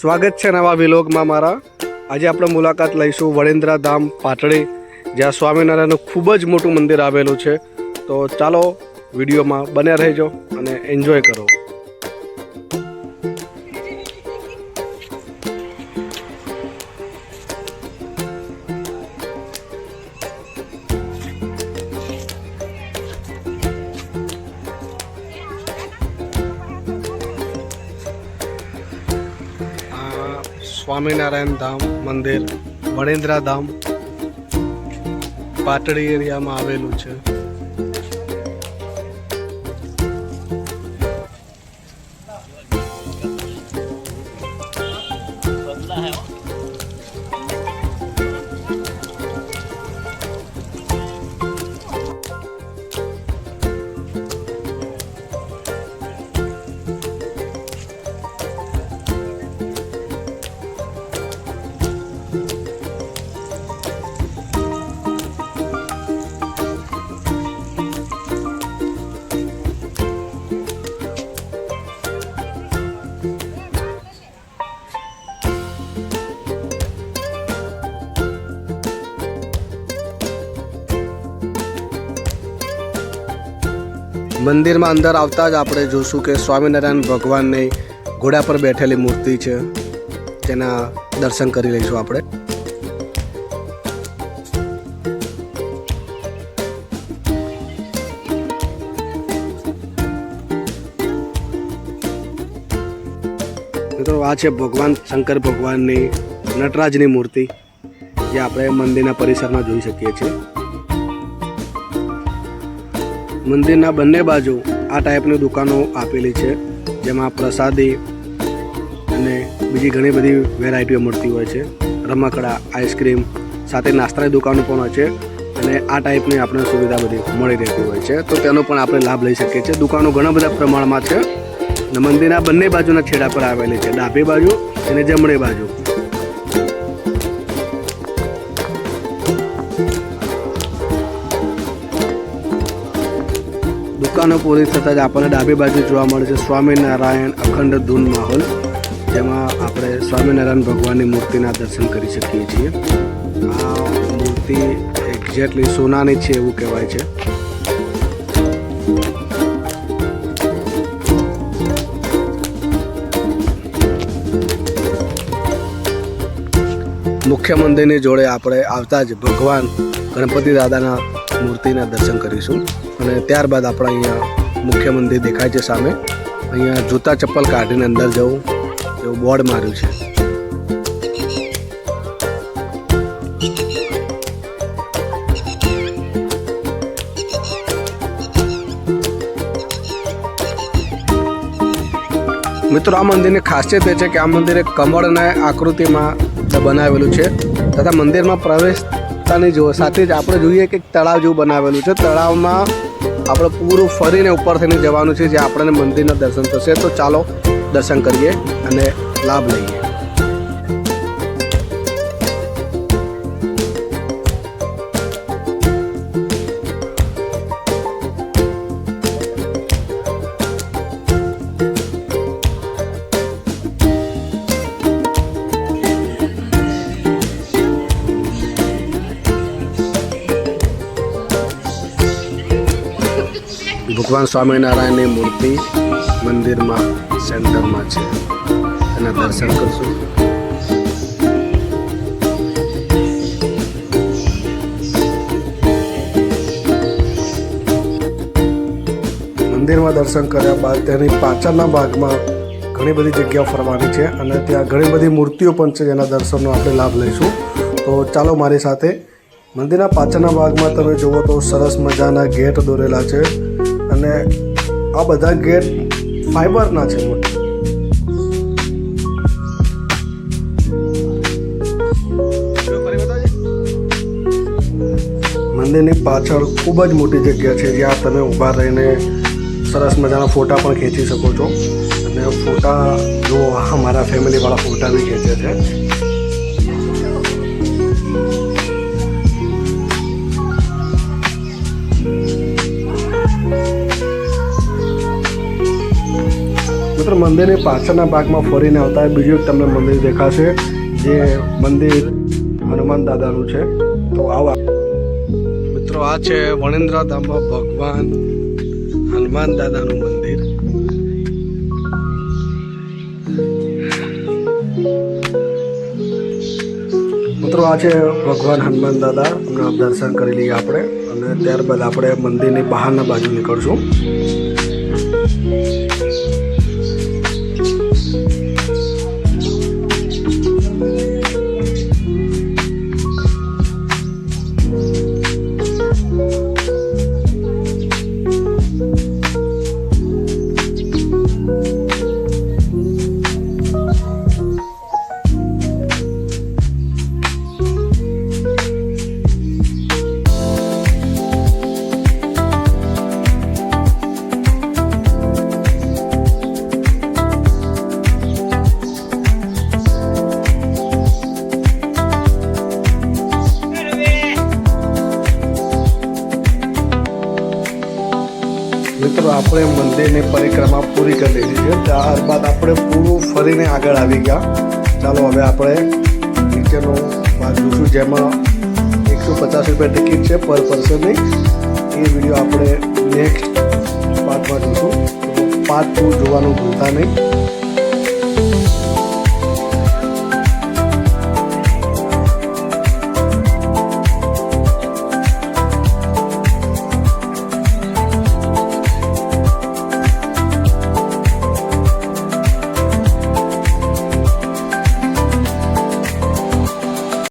સ્વાગત છે નવા વિલોગમાં મારા। આજે આપણે મુલાકાત લઈશું વડેન્દ્રા ધામ પાટડી, જ્યાં સ્વામિનારાયણનું ખૂબ જ મોટું મંદિર આવેલું છે। તો ચાલો વિડીયોમાં બન્યા રહેજો અને એન્જોય કરો। સ્વામિનારાયણ ધામ મંદિર વડેન્દ્રા ધામ પાટડી એરિયામાં આવેલું છે। મંદિરમાં અંદર આવતા જ આપણે જોશું કે સ્વામિનારાયણ ભગવાનની ઘોડા પર બેઠેલી મૂર્તિ છે, તેના દર્શન કરી લઈશું આપણે। મિત્રો આ છે ભગવાન શંકર ભગવાનની નટરાજની મૂર્તિ, જે આપણે મંદિરના પરિસરમાં જોઈ શકીએ છીએ। મંદિરના બંને બાજુ આ ટાઈપની દુકાનો આપેલી છે, જેમાં પ્રસાદી અને બીજી ઘણી બધી વેરાયટીઓ મળતી હોય છે। રમકડા, આઈસ્ક્રીમ સાથે નાસ્તાની દુકાનો પણ હોય છે અને આ ટાઈપની આપણે સુવિધા બધી મળી રહેતી હોય છે, તો તેનો પણ આપણે લાભ લઈ શકીએ છીએ। દુકાનો ઘણા બધા પ્રમાણમાં છે અને મંદિરના બંને બાજુના છેડા પર આવેલી છે, ડાબી બાજુ અને જમણી બાજુ। દુકાનો પૂરી થતાં જ આપણને ડાબી બાજુ જોવા મળે છે સ્વામિનારાયણ અખંડ ધૂન માહોલ, જેમાં આપણે સ્વામિનારાયણ ભગવાનની મૂર્તિના દર્શન કરી શકીએ છીએ। આ મૂર્તિ એક્ઝેક્ટલી સોનાની છે એવું કહેવાય છે। મુખ્ય મંદિરની જોડે આપણે આવતા જ ભગવાન ગણપતિ દાદાના મૂર્તિના દર્શન કરીશું અને ત્યારબાદ આપણે અહીંયા મુખ્ય મંદિર દેખાય છે સામે। અહીંયા જૂતા ચપ્પલ કાઢીને અંદર જવું એવું બોર્ડ માર્યું છે। મિત્રો આ મંદિરની ખાસિયત એ છે કે આ મંદિર એક કમળના આકૃતિમાં બનાવેલું છે તથા મંદિરમાં પ્રવેશતાની સાથે જ આપણે જોઈએ કે તળાવ જેવું બનાવેલું છે। તળાવમાં આપણે પૂરું ફરીને ઉપર થઈને જવાનું છે, જે આપણને મંદિરના દર્શન થશે। તો ચાલો દર્શન કરીએ અને લાભ લઈએ। ભગવાન સ્વામિનારાયણની મૂર્તિ મંદિરમાં સેન્ટરમાં છે, એના દર્શન કરશું। મંદિરમાં દર્શન કર્યા બાદ તેની પાછળના ભાગમાં ઘણી બધી જગ્યાઓ ફરવાની છે અને ત્યાં ઘણી બધી મૂર્તિઓ પણ છે, જેના દર્શનનો આપણે લાભ લઈશું। તો ચાલો મારી સાથે। મંદિરના પાછળના ભાગમાં તમે જુઓ તો સરસ મજાના ગેટ દોરેલા છે અને આ બધા ગેટ ફાઈબરના છે। મંદિરની પાછળ ખૂબ જ મોટી જગ્યા છે, જ્યાં તમે ઊભા રહીને સરસ મજાના ફોટા પણ ખેંચી શકો છો અને ફોટા જો અમારા ફેમિલીવાળા ફોટા બી ખેંચે છે। મંદિરની પાછળના ભાગમાં ફરીને આવતા બીજું એક તમને મંદિર દેખાશે, જે મંદિર હનુમાન દાદાનું છે. તો આવા મિત્રો, આ છે વણિન્દ્રા ધામમાં ભગવાન હનુમાન દાદાનું મંદિર. મિત્રો, આ છે ભગવાન હનુમાન દાદા. હમણાં દર્શન કરી લઈએ આપણે, અને ત્યારબાદ આપણે મંદિરની બહારના બાજુ નીકળશું. મિત્રો, આપણે મંદિરની પરિક્રમા પૂરી કરી લીધી છે. ત્યારબાદ આપણે પૂરું ફરીને આગળ આવી ગયા. ચાલો હવે આપણે નીચેનો ભાગ જોઈશું, જેમાં 150 રૂપિયા ટિકિટ છે પર પર્સનની. એ વિડીયો આપણે નેક્સ્ટ પાર્ટમાં જોઈશું. તો પાર્ટ 2 જોવાનું ભૂલતા નહીં.